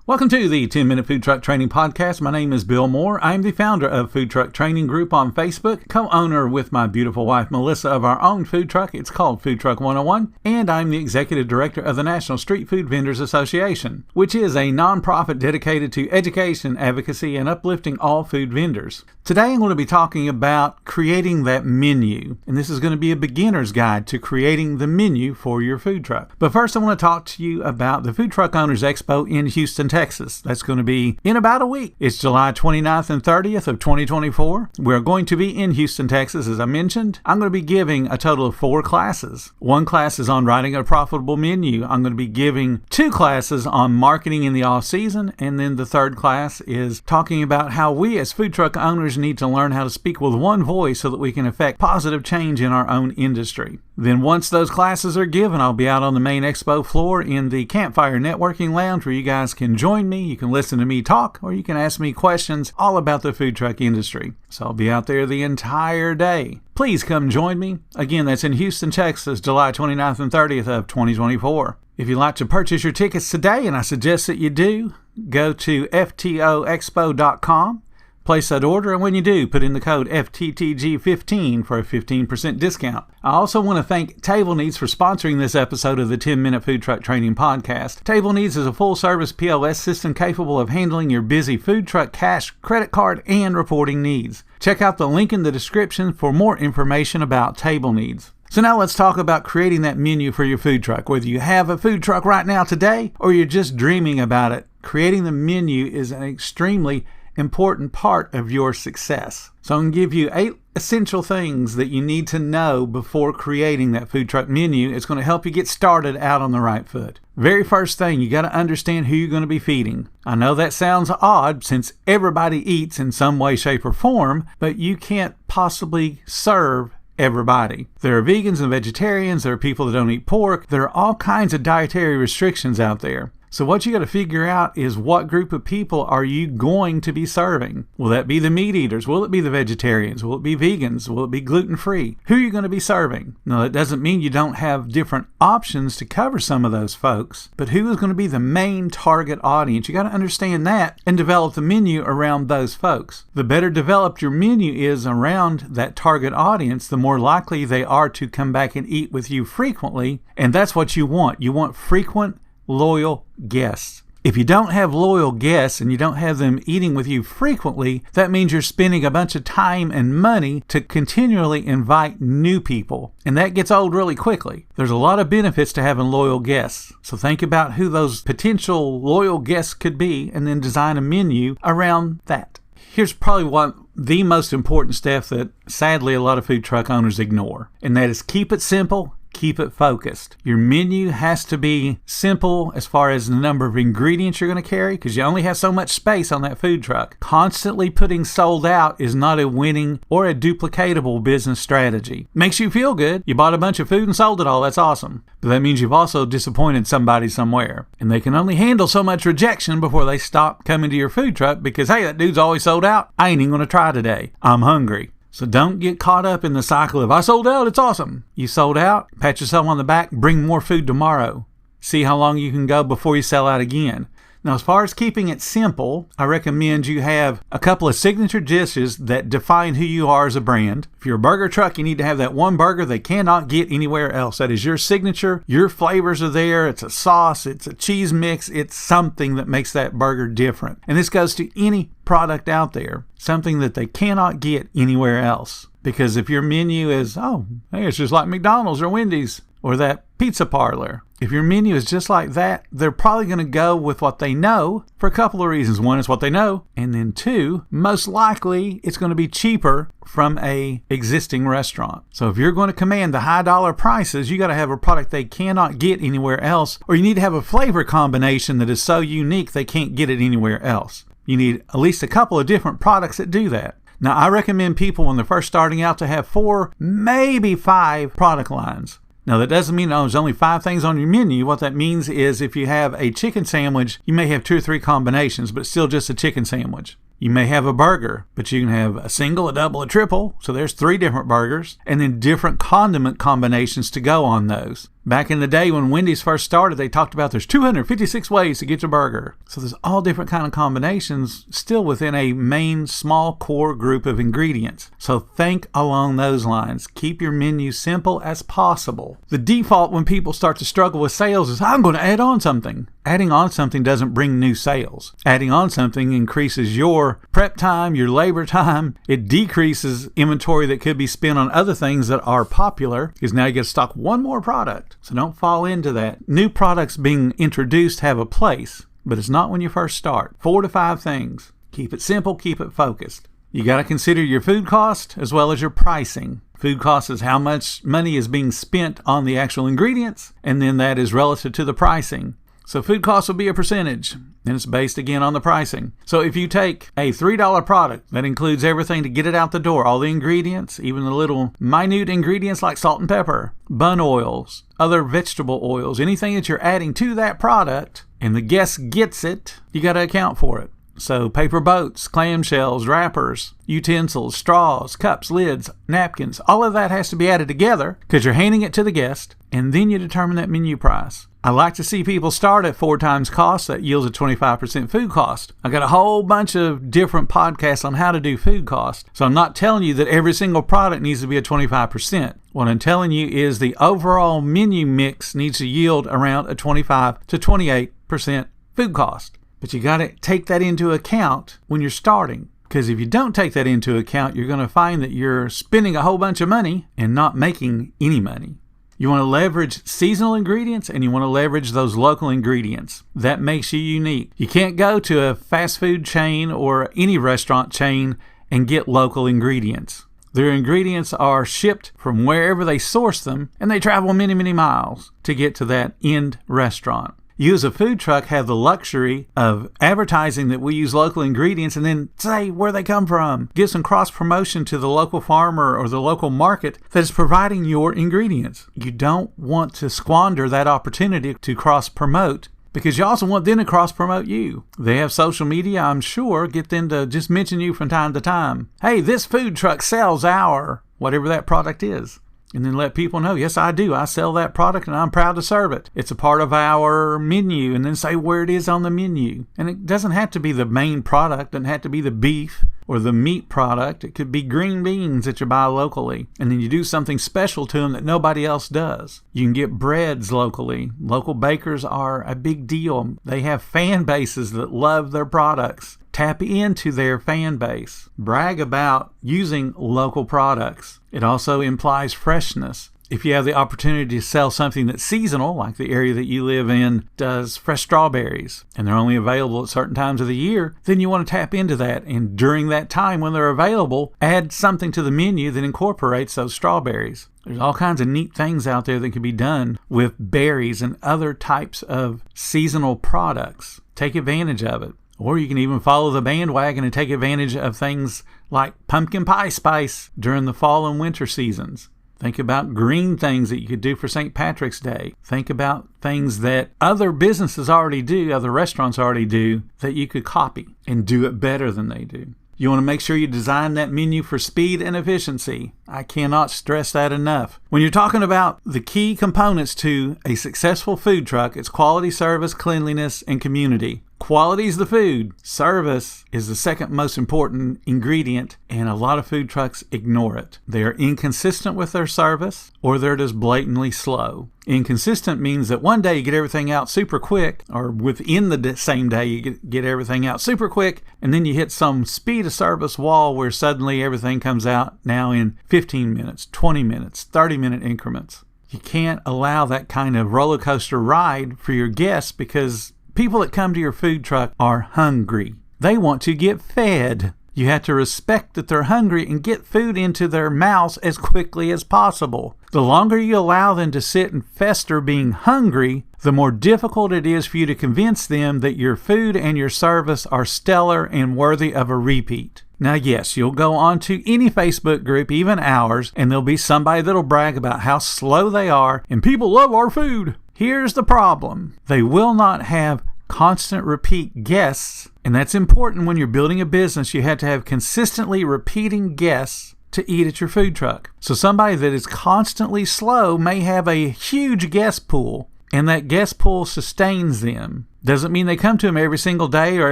Welcome to the 10-Minute Food Truck Training Podcast. My name is Bill Moore. I'm the founder of Food Truck Training Group on Facebook, co-owner with my beautiful wife Melissa of our own food truck. It's called Food Truck 101, and I'm the executive director of the National Street Food Vendors Association, which is a nonprofit dedicated to education, advocacy, and uplifting all food vendors. Today I'm going to be talking about creating that menu, and this is going to be a beginner's guide to creating the menu for your food truck. But first I want to talk to you about the Food Truck Owners Expo in Houston, Texas. That's going to be in about a week. It's July 29th and 30th of 2024. We're going to be in Houston, Texas, as I mentioned. I'm going to be giving a total of 4 classes. One class is on writing a profitable menu. I'm going to be giving 2 classes on marketing in the off-season, and then the third class is talking about how we as food truck owners need to learn how to speak with one voice so that we can affect positive change in our own industry. Then once those classes are given, I'll be out on the main expo floor in the Campfire Networking Lounge where you guys can join me. You can listen to me talk, or you can ask me questions all about the food truck industry. So I'll be out there the entire day. Please come join me. Again, that's in Houston, Texas, July 29th and 30th of 2024. If you'd like to purchase your tickets today, and I suggest that you do, go to ftoexpo.com. Place that order, and when you do, put in the code FTTG15 for a 15% discount. I also want to thank Table Needs for sponsoring this episode of the 10-Minute Food Truck Training Podcast. Table Needs is a full-service POS system capable of handling your busy food truck cash, credit card, and reporting needs. Check out the link in the description for more information about Table Needs. So now let's talk about creating that menu for your food truck. Whether you have a food truck right now today, or you're just dreaming about it, creating the menu is an extremely important part of your success. So I'm going to give you 8 essential things that you need to know before creating that food truck menu. It's going to help you get started out on the right foot. Very first thing, you got to understand who you're going to be feeding. I know that sounds odd since everybody eats in some way, shape, or form, but you can't possibly serve everybody. There are vegans and vegetarians, there are people that don't eat pork, there are all kinds of dietary restrictions out there. So what you got to figure out is what group of people are you going to be serving? Will that be the meat eaters? Will it be the vegetarians? Will it be vegans? Will it be gluten-free? Who are you going to be serving? Now, that doesn't mean you don't have different options to cover some of those folks, but who is going to be the main target audience? You got to understand that and develop the menu around those folks. The better developed your menu is around that target audience, the more likely they are to come back and eat with you frequently, and that's what you want. You want frequent, loyal guests. If you don't have loyal guests and you don't have them eating with you frequently, that means you're spending a bunch of time and money to continually invite new people. And that gets old really quickly. There's a lot of benefits to having loyal guests. So think about who those potential loyal guests could be and then design a menu around that. Here's probably the most important step that sadly a lot of food truck owners ignore, and that is keep it simple. Keep it focused. Your menu has to be simple as far as the number of ingredients you're going to carry, because you only have so much space on that food truck. Constantly putting sold out is not a winning or a duplicatable business strategy. Makes you feel good. You bought a bunch of food and sold it all. That's awesome. But that means you've also disappointed somebody somewhere. And they can only handle so much rejection before they stop coming to your food truck because, hey, that dude's always sold out. I ain't even going to try today. I'm hungry. So don't get caught up in the cycle of, I sold out, it's awesome. You sold out, pat yourself on the back, bring more food tomorrow. See how long you can go before you sell out again. Now, as far as keeping it simple, I recommend you have a couple of signature dishes that define who you are as a brand. If you're a burger truck, you need to have that one burger they cannot get anywhere else. That is your signature. Your flavors are there. It's a sauce. It's a cheese mix. It's something that makes that burger different. And this goes to any product out there, something that they cannot get anywhere else. Because if your menu is, hey, it's just like McDonald's or Wendy's or that pizza parlor, if your menu is just like that, they're probably going to go with what they know for a couple of reasons. One is what they know, and then 2, most likely it's going to be cheaper from a existing restaurant. So if you're going to command the high dollar prices, you got to have a product they cannot get anywhere else, or you need to have a flavor combination that is so unique they can't get it anywhere else. You need at least a couple of different products that do that. Now, I recommend people when they're first starting out to have 4, maybe 5 product lines. Now, that doesn't mean there's only 5 things on your menu. What that means is if you have a chicken sandwich, you may have 2 or 3 combinations, but still just a chicken sandwich. You may have a burger, but you can have a single, a double, a triple. So there's 3 different burgers, and then different condiment combinations to go on those. Back in the day when Wendy's first started, they talked about there's 256 ways to get your burger. So there's all different kind of combinations still within a main small core group of ingredients. So think along those lines. Keep your menu simple as possible. The default when people start to struggle with sales is, I'm going to add on something. Adding on something doesn't bring new sales. Adding on something increases your prep time, your labor time. It decreases inventory that could be spent on other things that are popular, because now you get to stock one more product. So don't fall into that. New products being introduced have a place, but it's not when you first start. 4 to 5 things. Keep it simple, keep it focused. You got to consider your food cost as well as your pricing. Food cost is how much money is being spent on the actual ingredients, and then that is relative to the pricing. So food cost will be a percentage, and it's based again on the pricing. So if you take a $3 product that includes everything to get it out the door, all the ingredients, even the little minute ingredients like salt and pepper, bun oils, other vegetable oils, anything that you're adding to that product, and the guest gets it, you got to account for it. So paper boats, clamshells, wrappers, utensils, straws, cups, lids, napkins, all of that has to be added together because you're handing it to the guest, and then you determine that menu price. I like to see people start at 4 times cost. That yields a 25% food cost. I got a whole bunch of different podcasts on how to do food cost. So I'm not telling you that every single product needs to be a 25%. What I'm telling you is the overall menu mix needs to yield around a 25 to 28% food cost. But you got to take that into account when you're starting. Because if you don't take that into account, you're going to find that you're spending a whole bunch of money and not making any money. You want to leverage seasonal ingredients, and you want to leverage those local ingredients. That makes you unique. You can't go to a fast food chain or any restaurant chain and get local ingredients. Their ingredients are shipped from wherever they source them, and they travel many, many miles to get to that end restaurant. You as a food truck have the luxury of advertising that we use local ingredients and then say where they come from. Give some cross promotion to the local farmer or the local market that is providing your ingredients. You don't want to squander that opportunity to cross promote, because you also want them to cross promote you. They have social media, I'm sure. Get them to just mention you from time to time. Hey, this food truck sells our whatever that product is. And then let people know, yes, I do. I sell that product and I'm proud to serve it. It's a part of our menu. And then say where it is on the menu. And it doesn't have to be the main product. It doesn't have to be the beef or the meat product. It could be green beans that you buy locally. And then you do something special to them that nobody else does. You can get breads locally. Local bakers are a big deal. They have fan bases that love their products. Tap into their fan base. Brag about using local products. It also implies freshness. If you have the opportunity to sell something that's seasonal, like the area that you live in does fresh strawberries, and they're only available at certain times of the year, then you want to tap into that. And during that time when they're available, add something to the menu that incorporates those strawberries. There's all kinds of neat things out there that can be done with berries and other types of seasonal products. Take advantage of it. Or you can even follow the bandwagon and take advantage of things like pumpkin pie spice during the fall and winter seasons. Think about green things that you could do for St. Patrick's Day. Think about things that other businesses already do, other restaurants already do, that you could copy and do it better than they do. You want to make sure you design that menu for speed and efficiency. I cannot stress that enough. When you're talking about the key components to a successful food truck, it's quality, service, cleanliness, and community. Quality is the food. Service is the second most important ingredient, and a lot of food trucks ignore it. They are inconsistent with their service, or they're just blatantly slow. Inconsistent means that one day you get everything out super quick, or within the same day you get everything out super quick, and then you hit some speed of service wall where suddenly everything comes out now in 15 minutes, 20 minutes, 30-minute increments. You can't allow that kind of roller coaster ride for your guests, because people that come to your food truck are hungry. They want to get fed. You have to respect that they're hungry and get food into their mouths as quickly as possible. The longer you allow them to sit and fester being hungry, the more difficult it is for you to convince them that your food and your service are stellar and worthy of a repeat. Now, yes, you'll go on to any Facebook group, even ours, and there'll be somebody that'll brag about how slow they are and people love our food. Here's the problem. They will not have constant repeat guests, and that's important when you're building a business. You have to have consistently repeating guests to eat at your food truck. So somebody that is constantly slow may have a huge guest pool, and that guest pool sustains them. Doesn't mean they come to them every single day or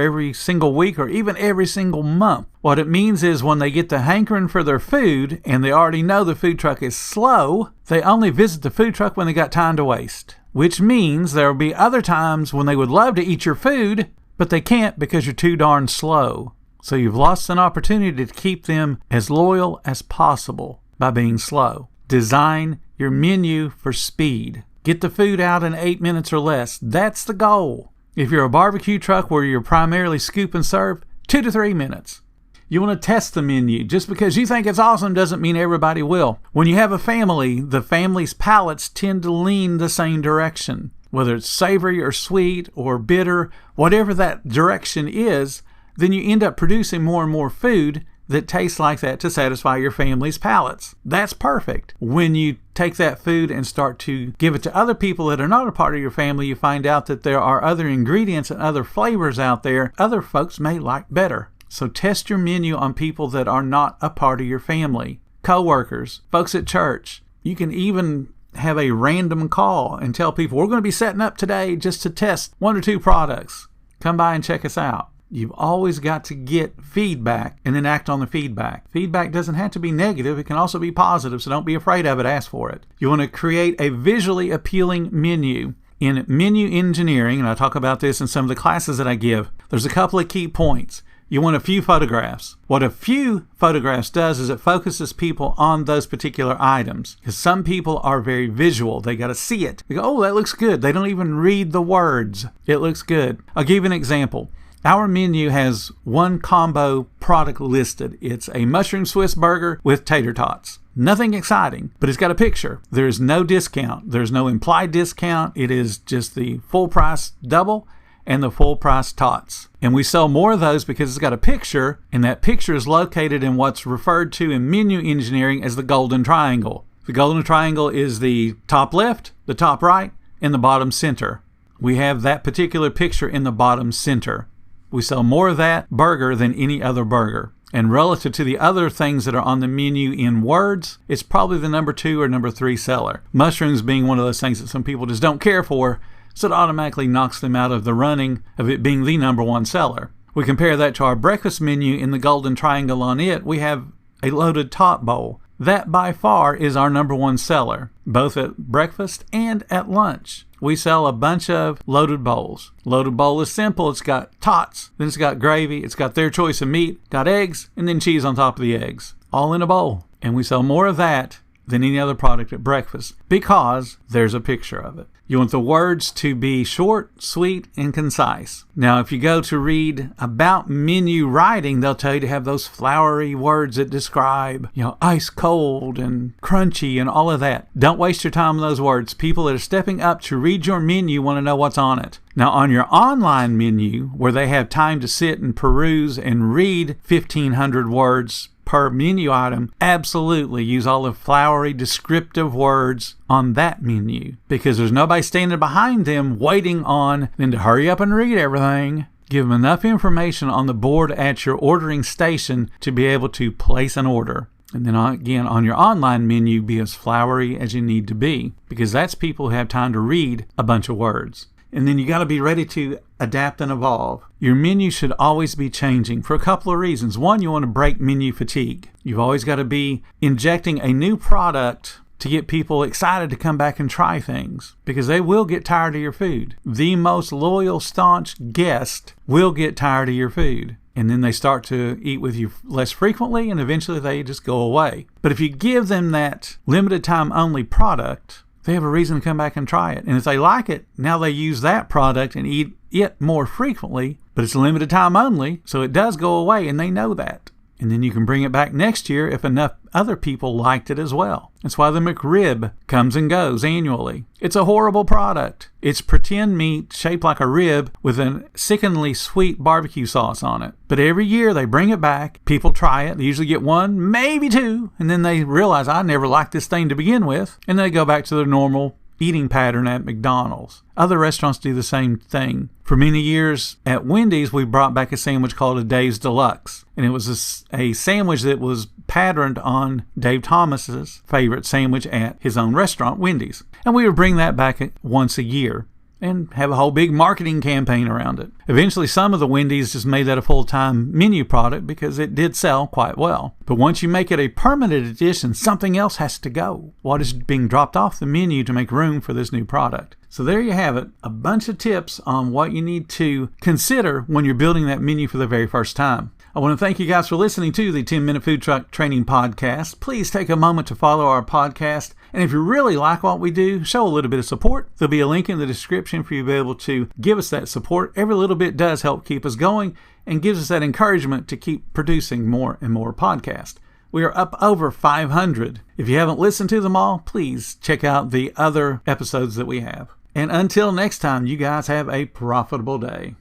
every single week or even every single month. What it means is when they get the hankering for their food and they already know the food truck is slow, they only visit the food truck when they got time to waste. Which means there will be other times when they would love to eat your food, but they can't because you're too darn slow. So you've lost an opportunity to keep them as loyal as possible by being slow. Design your menu for speed. Get the food out in 8 minutes or less. That's the goal. If you're a barbecue truck where you're primarily scoop and serve, 2 to 3 minutes. You want to test the menu. Just because you think it's awesome doesn't mean everybody will. When you have a family, the family's palates tend to lean the same direction. Whether it's savory or sweet or bitter, whatever that direction is, then you end up producing more and more food that tastes like that to satisfy your family's palates. That's perfect. When you take that food and start to give it to other people that are not a part of your family, you find out that there are other ingredients and other flavors out there other folks may like better. So test your menu on people that are not a part of your family. Co-workers, folks at church. You can even have a random call and tell people, we're going to be setting up today just to test 1 or 2 products. Come by and check us out. You've always got to get feedback and then act on the feedback. Feedback doesn't have to be negative. It can also be positive, so don't be afraid of it. Ask for it. You want to create a visually appealing menu. In menu engineering, and I talk about this in some of the classes that I give, there's a couple of key points. You want a few photographs. What a few photographs does is it focuses people on those particular items. Because some people are very visual. They got to see it. They go, oh, that looks good. They don't even read the words. It looks good. I'll give you an example. Our menu has one combo product listed. It's a mushroom Swiss burger with tater tots. Nothing exciting, but it's got a picture. There's no discount. There's no implied discount. It is just the full price double and the full price tots. And we sell more of those because it's got a picture, and that picture is located in what's referred to in menu engineering as the golden triangle. The golden triangle is the top left, the top right, and the bottom center. We have that particular picture in the bottom center. We sell more of that burger than any other burger. And relative to the other things that are on the menu in words, it's probably the number 2 or number 3 seller. Mushrooms being one of those things that some people just don't care for, so it automatically knocks them out of the running of it being the number 1 seller. We compare that to our breakfast menu. In the golden triangle on it, we have a loaded tot bowl. That by far is our number 1 seller, both at breakfast and at lunch. We sell a bunch of loaded bowls. Loaded bowl is simple. It's got tots, then it's got gravy, it's got their choice of meat, got eggs, and then cheese on top of the eggs, all in a bowl. And we sell more of that than any other product at breakfast because there's a picture of it. You want the words to be short, sweet, and concise. Now, if you go to read about menu writing, they'll tell you to have those flowery words that describe, ice cold and crunchy and all of that. Don't waste your time on those words. People that are stepping up to read your menu want to know what's on it. Now, on your online menu, where they have time to sit and peruse and read 1,500 words per menu item, absolutely use all the flowery descriptive words on that menu, because there's nobody standing behind them waiting on them to hurry up and read everything. Give them enough information on the board at your ordering station to be able to place an order. And then again, on your online menu, be as flowery as you need to be, because that's people who have time to read a bunch of words. And then you got to be ready to adapt and evolve. Your menu should always be changing for a couple of reasons. One, you want to break menu fatigue. You've always got to be injecting a new product to get people excited to come back and try things, because they will get tired of your food. The most loyal, staunch guest will get tired of your food. And then they start to eat with you less frequently, and eventually they just go away. But if you give them that limited time only product, they have a reason to come back and try it. And if they like it, now they use that product and eat it more frequently, but it's limited time only, so it does go away, and they know that. And then you can bring it back next year if enough other people liked it as well. That's why the McRib comes and goes annually. It's a horrible product. It's pretend meat shaped like a rib with a sickeningly sweet barbecue sauce on it. But every year they bring it back, people try it, they usually get 1, maybe 2, and then they realize, I never liked this thing to begin with, and they go back to their normal eating pattern at McDonald's. Other restaurants do the same thing. For many years at Wendy's, we brought back a sandwich called a Dave's Deluxe. And it was a sandwich that was patterned on Dave Thomas's favorite sandwich at his own restaurant, Wendy's. And we would bring that back once a year and have a whole big marketing campaign around it. Eventually, some of the Wendy's just made that a full-time menu product because it did sell quite well. But once you make it a permanent addition, something else has to go. What is being dropped off the menu to make room for this new product? So there you have it, a bunch of tips on what you need to consider when you're building that menu for the very first time. I want to thank you guys for listening to the 10-Minute Food Truck Training Podcast. Please take a moment to follow our podcast. And if you really like what we do, show a little bit of support. There'll be a link in the description for you to be able to give us that support. Every little bit does help keep us going and gives us that encouragement to keep producing more and more podcasts. We are up over 500. If you haven't listened to them all, please check out the other episodes that we have. And until next time, you guys have a profitable day.